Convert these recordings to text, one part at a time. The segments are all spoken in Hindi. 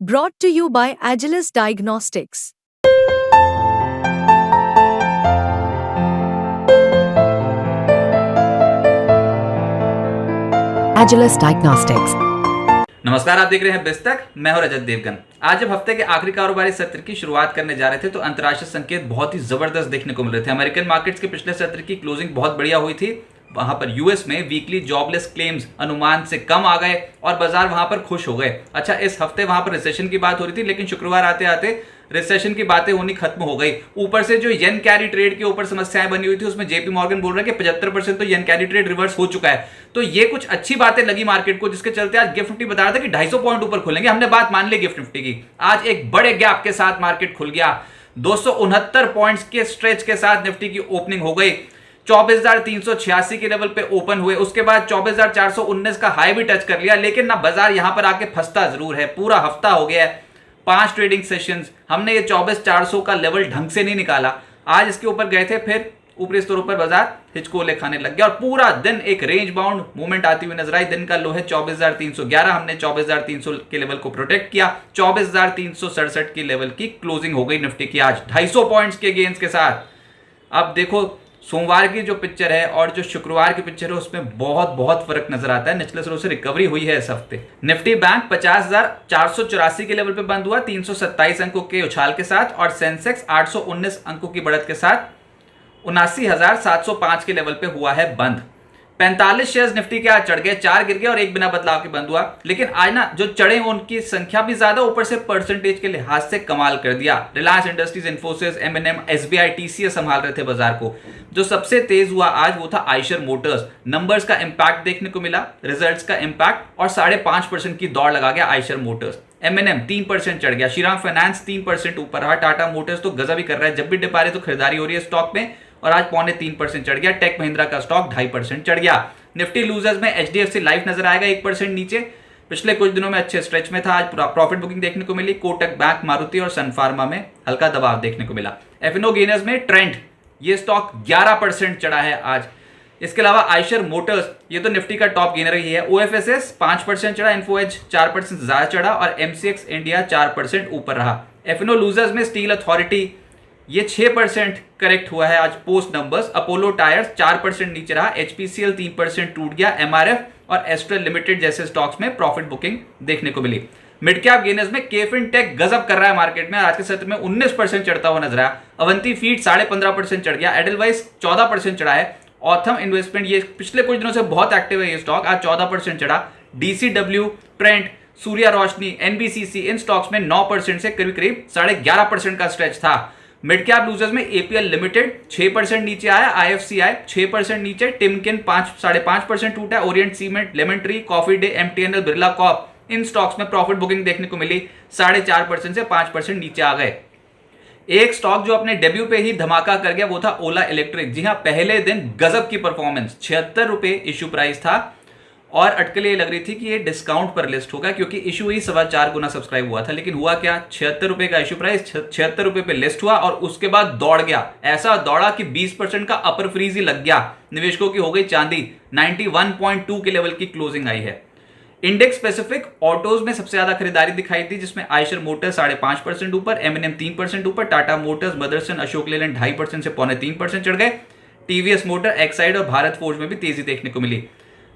Brought to you by Agilus Diagnostics. Agilus Diagnostics. नमस्कार, आप देख रहे हैं बिस्तक। मैं हूं रजत देवगन। आज जब हफ्ते के आखिरी कारोबारी सत्र की शुरुआत करने जा रहे थे तो अंतर्राष्ट्रीय संकेत बहुत ही जबरदस्त देखने को मिल रहे थे। अमेरिकन मार्केट्स के पिछले सत्र की क्लोजिंग बहुत बढ़िया हुई थी। वहां पर यूएस में वीकली जॉबलेस क्लेम्स अनुमान से कम आ गए और बाजार वहां पर खुश हो गए। अच्छा, इस हफ्ते वहां पर रिसेशन की बात हो रही थी, लेकिन शुक्रवार आते आते रिसेशन की बातें होनी खत्म हो गई। ऊपर से जो येन कैरी ट्रेड के ऊपर समस्याएं बनी हुई थी, उसमें जेपी मॉर्गन बोल रहा है कि 75% तो येन कैरी ट्रेड रिवर्स हो चुका है। तो ये कुछ अच्छी बातें लगी मार्केट को, जिसके चलते आज गिफ्ट निफ्टी बता रहा था कि 250 पॉइंट ऊपर खुलेंगे। हमने बात मान ली गिफ्ट निफ्टी की। आज एक बड़े गैप के साथ मार्केट खुल गया। 269 पॉइंट्स के स्ट्रेच के साथ निफ्टी की ओपनिंग हो गई। 24,386 के लेवल पे ओपन हुए। उसके बाद 24,419 का हाई भी टच कर लिया, लेकिन ना बाजार यहां पर आके फंसता जरूर है। पूरा हफ्ता हो गया है, 5 ट्रेडिंग सेशंस, हमने ये 24,400 का लेवल ढंग से नहीं निकाला। आज इसके ऊपर गए थे, फिर ऊपरी स्तरों पर बाजार हिचकोले खाने लग गया और पूरा दिन एक रेंज बाउंड मूवमेंट आती हुई नजर आई। दिन का लो है 24,311, हमने 24,300 के लेवल को प्रोटेक्ट किया। 24,367 की लेवल की क्लोजिंग हो गई निफ्टी की आज 250 पॉइंट्स के गेन्स के साथ। अब देखो, सोमवार की जो पिक्चर है और जो शुक्रवार की पिक्चर है, उसमें बहुत फर्क नजर आता है। निचले स्तरों से रिकवरी हुई है इस हफ्ते। निफ्टी बैंक 50,484 के लेवल पे बंद हुआ 327 अंकों के उछाल के साथ, और सेंसेक्स 819 अंकों की बढ़त के साथ 79,705 के लेवल पे हुआ है बंद। 45 शेयर्स निफ्टी के आज चढ़ गए, 4 गिर गए और एक बिना बदलाव के बंद हुआ। लेकिन आज ना जो चढ़े उनकी संख्या भी ज्यादा, ऊपर से परसेंटेज के लिहाज से कमाल कर दिया। Reliance Industries, Infosys, MNM, SBI, TCS संभाल रहे थे बाजार को। जो सबसे तेज हुआ आज वो था आयशर मोटर्स। नंबर्स का इंपैक्ट देखने को मिला, रिजल्ट्स का इंपैक्ट, और 5.5% की दौड़ लगा गया आयशर मोटर्स। एमएनएम 3% चढ़ गया। श्रीराम फाइनेंस 3% ऊपर रहा। टाटा मोटर्स तो गजब ही कर रहा है, जब भी डिप आ रही तो खरीदारी हो रही है स्टॉक में, और आज 3.25% चढ़ गया। टेक महिंद्रा का स्टॉक 2.5% चढ़ गया। निफ्टी लूजर्स में एचडीएफसी लाइफ नजर आएगा 1% नीचे। पिछले कुछ दिनों में अच्छे स्ट्रेच में था, आज प्रॉफिट बुकिंग देखने को मिली। कोटक बैंक, मारुति और सन फार्मा में हल्का दबाव देखने को मिला। एफएनओ गेनर्स में ट्रेंड, ये स्टॉक 11% चढ़ा है आज। इसके अलावा आयशर मोटर्स, ये तो निफ्टी का टॉप गेनर ही है। ओएफएसएस 5% चढ़ा, इन्फोएज 4% ज्यादा चढ़ा, और एमसीएक्स इंडिया 4% ऊपर रहा। एफएनओ लूजर्स में स्टील अथॉरिटी, ये 6% करेक्ट हुआ है आज पोस्ट नंबर्स। अपोलो टायर्स 4% नीचे रहा। एचपीसीएल 3% टूट गया। एमआरएफ और एस्ट्रल लिमिटेड जैसे स्टॉक्स में प्रॉफिट बुकिंग देखने को मिली। मिड कैप गेनर्स में केफिन टेक गजब कर रहा है मार्केट में। आज के सत्र में 19% चढ़ता हुआ नजर आया। अवंती फीड 15.5% चढ़ गया। एडलवाइस 14% चढ़ा है। ऑथम इन्वेस्टमेंट, ये पिछले कुछ दिनों से बहुत एक्टिव है ये स्टॉक, आज 14% चढ़ा। DCW, Trent, Surya Roshni, NBCC, इन स्टॉक्स में 9% से करीब 11.5% का स्ट्रेच था। मिड कैप लूजर्स में एपीएल लिमिटेड 6% नीचे आया। आईएफसीआई 6% नीचे। टिमकिन 5.5% टूटा। Orient Cement, Lemon Tree, Coffee Day, MTNL, Birla Corp, इन स्टॉक्स में प्रॉफिट बुकिंग देखने को मिली। 4.5% से 5% नीचे आ गए। एक स्टॉक जो अपने डेब्यू पे ही धमाका कर गया वो था ओला इलेक्ट्रिक। जी हां, पहले दिन गजब की परफॉर्मेंस, 76 रुपए इश्यू प्राइस था, और अटकलें ये लग रही थी कि ये डिस्काउंट पर लिस्ट होगा, क्योंकि इशू ही 4.25 गुना सब्सक्राइब हुआ था। लेकिन हुआ क्या, 76 रुपए का इशू प्राइस, 76 रुपए पे लिस्ट हुआ, और उसके बाद दौड़ गया। ऐसा दौड़ा कि 20% का अपर फ्रीज ही लग गया। निवेशकों की हो गई चांदी। 91.2 के लेवल की क्लोजिंग आई है। इंडेक्स स्पेसिफिक ऑटोज में सबसे ज्यादा खरीदारी दिखाई दी, जिसमें आयशर मोटर्स 5.5% ऊपर, एमएनएम 3% ऊपर, टाटा मोटर्स, मदरसन, अशोक लेलैंड 2.5% से 3.25% चढ़ गए। टीवीएस मोटर, एक्साइड और भारत फोर्ज में भी तेजी देखने को मिली।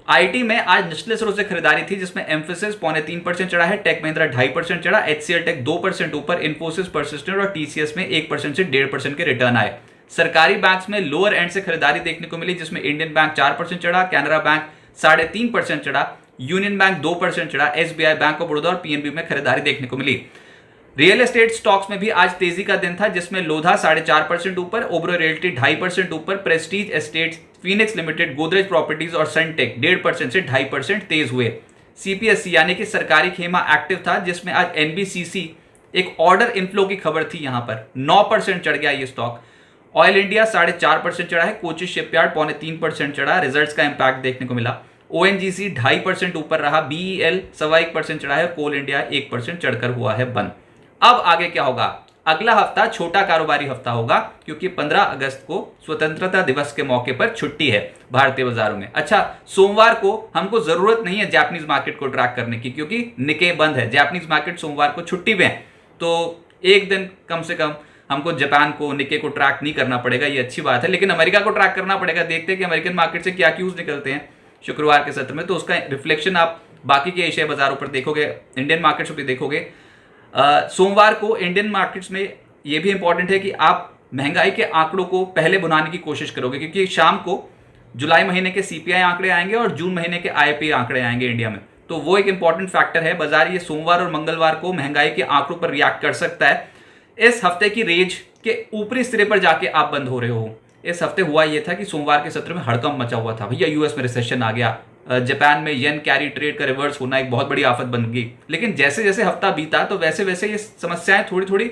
आईटी में आज निचले स्रोत से खरीदारी थी, जिसमें एम्फेसिस 3.25% चढ़ा है। टेक महिंद्रा 2.5% चढ़ा। एचसीएल टेक 2% ऊपर। इन्फोसिस, परसिस्टेंट और टीसीएस में 1% से 1.5% के रिटर्न आए। सरकारी बैंक्स में लोअर एंड से खरीदारी देखने को मिली, जिसमें इंडियन बैंक 4% चढ़ा, कैनरा बैंक 3.5% चढ़ा, यूनियन बैंक 2% चढ़ा। एसबीआई, बैंक ऑफ बड़ौदा और पीएनबी में खरीदारी देखने को मिली। रियल एस्टेट स्टॉक्स में भी आज तेजी का दिन था, जिसमें लोधा 4.5% ऊपर, ओबरो रियल्टी 2.5% ऊपर, Prestige estates, Phoenix limited, Godrej properties और सनटेक 1.5% से 2.5% तेज हुए। सीपीएससी यानी कि सरकारी खेमा एक्टिव था, जिसमें आज एनबीसीसी, एक ऑर्डर इनफ्लो की खबर थी, यहां पर 9% चढ़ गया ये स्टॉक। ऑयल इंडिया 4.5% चढ़ा है। कोची शिपयार्ड 3.25% चढ़ा, रिजल्ट्स का इंपैक्ट देखने को मिला। ओएनजीसी 2.5% ऊपर रहा। बीईएल 1.25% चढ़ा है। कोल इंडिया 1% चढ़कर हुआ है बंद। अब आगे क्या होगा, अगला हफ्ता छोटा कारोबारी हफ्ता होगा क्योंकि 15 अगस्त को स्वतंत्रता दिवस के मौके पर छुट्टी है भारतीय बाजारों में। अच्छा, सोमवार को हमको जरूरत नहीं है जापानीज मार्केट को ट्रैक करने की क्योंकि निके बंद है। जापानीज मार्केट सोमवार को छुट्टी पे है, तो एक दिन कम से कम हमको जापान को, निके को ट्रैक नहीं करना पड़ेगा, ये अच्छी बात है। लेकिन अमेरिका को ट्रैक करना पड़ेगा। देखते हैं कि अमेरिकन मार्केट से क्या क्यूज निकलते हैं शुक्रवार के सत्र में, तो उसका रिफ्लेक्शन आप बाकी के एशियाई बाजारों पर देखोगे, इंडियन मार्केट्स पर देखोगे। सोमवार को इंडियन मार्केट्स में ये भी इंपॉर्टेंट है कि आप महंगाई के आंकड़ों को पहले बुलाने की कोशिश करोगे क्योंकि शाम को जुलाई महीने के सीपीआई आंकड़े आएंगे और जून महीने के आईपीआई आंकड़े आएंगे इंडिया में, तो वो एक इंपॉर्टेंट फैक्टर है। बाजार ये सोमवार और मंगलवार को महंगाई के आंकड़ों पर रिएक्ट कर सकता है। इस हफ्ते की रेंज के ऊपरी सिरे पर जाके आप बंद हो रहे हो। इस हफ्ते हुआ यह था कि सोमवार के सत्र में हड़कंप मचा हुआ था, भैया यूएस में रिसेशन आ गया, जापान में येन कैरी ट्रेड का रिवर्स होना एक बहुत बड़ी आफत बन गई। लेकिन जैसे जैसे हफ्ता बीता तो वैसे वैसे ये समस्याएं थोड़ी थोड़ी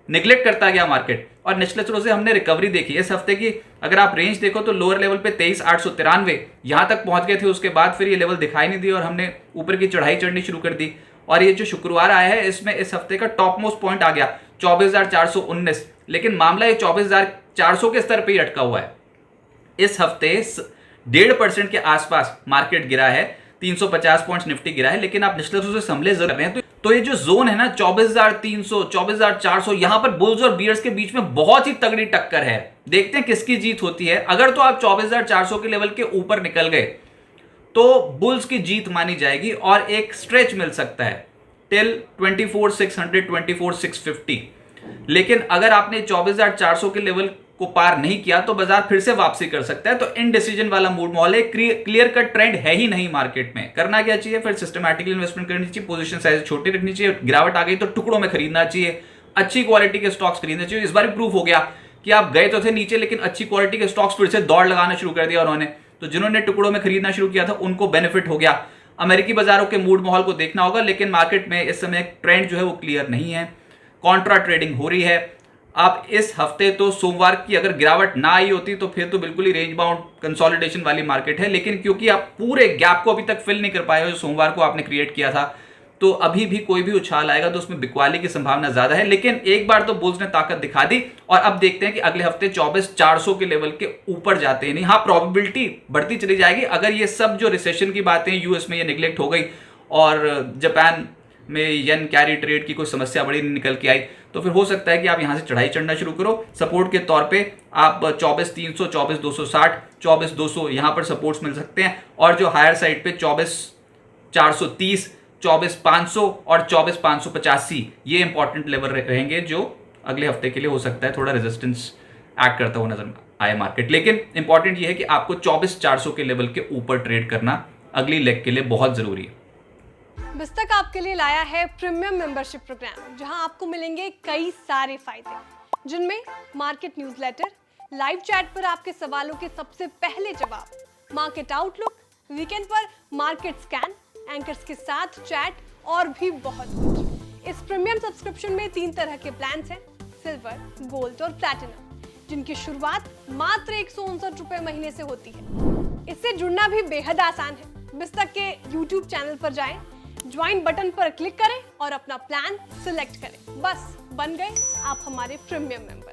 निगलेक्ट करता गया मार्केट और निचले स्तरों से हमने रिकवरी देखी। इस हफ्ते की अगर आप रेंज देखो तो लोअर लेवल पे 23,893 यहां तक पहुंच गए थे, उसके बाद फिर ये लेवल दिखाई नहीं दिए और हमने ऊपर की चढ़ाई चढ़नी शुरू कर दी। और ये जो शुक्रवार आया है इसमें इस हफ्ते का टॉप मोस्ट पॉइंट आ गया 24,419, लेकिन मामला ये 24,400 के स्तर पर ही अटका हुआ है। इस हफ्ते 1.5% के आसपास मार्केट गिरा है, 350 पॉइंट्स निफ्टी गिरा है, लेकिन आप निचले से संभले जरूर रहे हैं। तो ये जो जोन है ना 24,300, 24,400, यहां पर बुल्स और बियर्स के बीच में बहुत ही तगड़ी टक्कर है। देखते हैं किसकी जीत होती है। अगर तो आप 24,400 के लेवल के ऊपर निकल गए तो बुल्स की जीत मानी जाएगी और एक स्ट्रेच मिल सकता है टिल 24,600, 24,650। लेकिन अगर आपने 24,400 के लेवल को पार नहीं किया तो बाजार फिर से वापसी कर सकता है। तो इनडिसीजन वाला मूड माहौल है, क्लियर कट ट्रेंड है ही नहीं मार्केट में। करना क्या चाहिए, फिर सिस्टमैटिकली इन्वेस्टमेंट करनी चाहिए, पोजीशन साइज छोटी रखनी चाहिए, गिरावट आ गई तो टुकड़ों में खरीदना चाहिए, अच्छी क्वालिटी के स्टॉक्स खरीदने चाहिए। इस बार प्रूफ हो गया कि आप गए तो थे नीचे लेकिन अच्छी क्वालिटी के स्टॉक्स फिर से दौड़ लगाना शुरू कर दिया उन्होंने, तो जिन्होंने टुकड़ों में खरीदना शुरू किया था उनको बेनिफिट हो गया। अमेरिकी बाजारों के मूड माहौल को देखना होगा, लेकिन मार्केट में इस समय ट्रेंड जो है वो क्लियर नहीं है, कॉन्ट्रा ट्रेडिंग हो रही है। आप इस हफ्ते तो सोमवार की अगर गिरावट ना आई होती तो फिर तो बिल्कुल ही रेंज बाउंड कंसोलिडेशन वाली मार्केट है, लेकिन क्योंकि आप पूरे गैप को अभी तक फिल नहीं कर पाए हो जो सोमवार को आपने क्रिएट किया था, तो अभी भी कोई भी उछाल आएगा तो उसमें बिकवाली की संभावना ज्यादा है। लेकिन एक बार तो बुल्स ने ताकत दिखा दी और अब देखते हैं कि अगले हफ्ते 24,400 के लेवल के ऊपर जाते हैं नहीं। हाँ, प्रोबेबिलिटी बढ़ती चली जाएगी अगर ये सब जो रिसेशन की बातें यूएस में ये निगलेक्ट हो गई और जापान में येन कैरी ट्रेड की कोई समस्या बड़ी निकल के आई, तो फिर हो सकता है कि आप यहां से चढ़ाई चढ़ना शुरू करो। सपोर्ट के तौर पे आप 24,300, 24,260, 24,200 यहां पर सपोर्ट्स मिल सकते हैं और जो हायर साइड पे 24,430, 24,500 और 24,585 ये इंपॉर्टेंट लेवल रहेंगे जो अगले हफ्ते के लिए हो सकता है थोड़ा रेजिस्टेंस एक्ट करता हुआ नजर आए मार्केट। लेकिन इंपॉर्टेंट ये है कि आपको 24,400 के लेवल के ऊपर ट्रेड करना अगली लेग के लिए बहुत जरूरी है। बिस्तक आपके लिए लाया है प्रीमियम मेंबरशिप प्रोग्राम, जहां आपको मिलेंगे कई सारे फायदे, जिनमें मार्केट न्यूज़लेटर, लाइव चैट पर आपके सवालों के सबसे पहले जवाब, मार्केट आउटलुक, वीकेंड पर मार्केट स्कैन, एंकर्स के साथ चैट और भी बहुत कुछ। इस प्रीमियम सब्सक्रिप्शन में 3 तरह के प्लान्स हैं, सिल्वर, गोल्ड और प्लैटिनम, जिनकी शुरुआत मात्र 159 रुपए महीने से होती है। इससे जुड़ना भी बेहद आसान है। बिस्तक के YouTube चैनल पर जाएं, ज्वाइन बटन पर क्लिक करें और अपना प्लान सिलेक्ट करें। बस बन गए आप हमारे प्रीमियम मेंबर।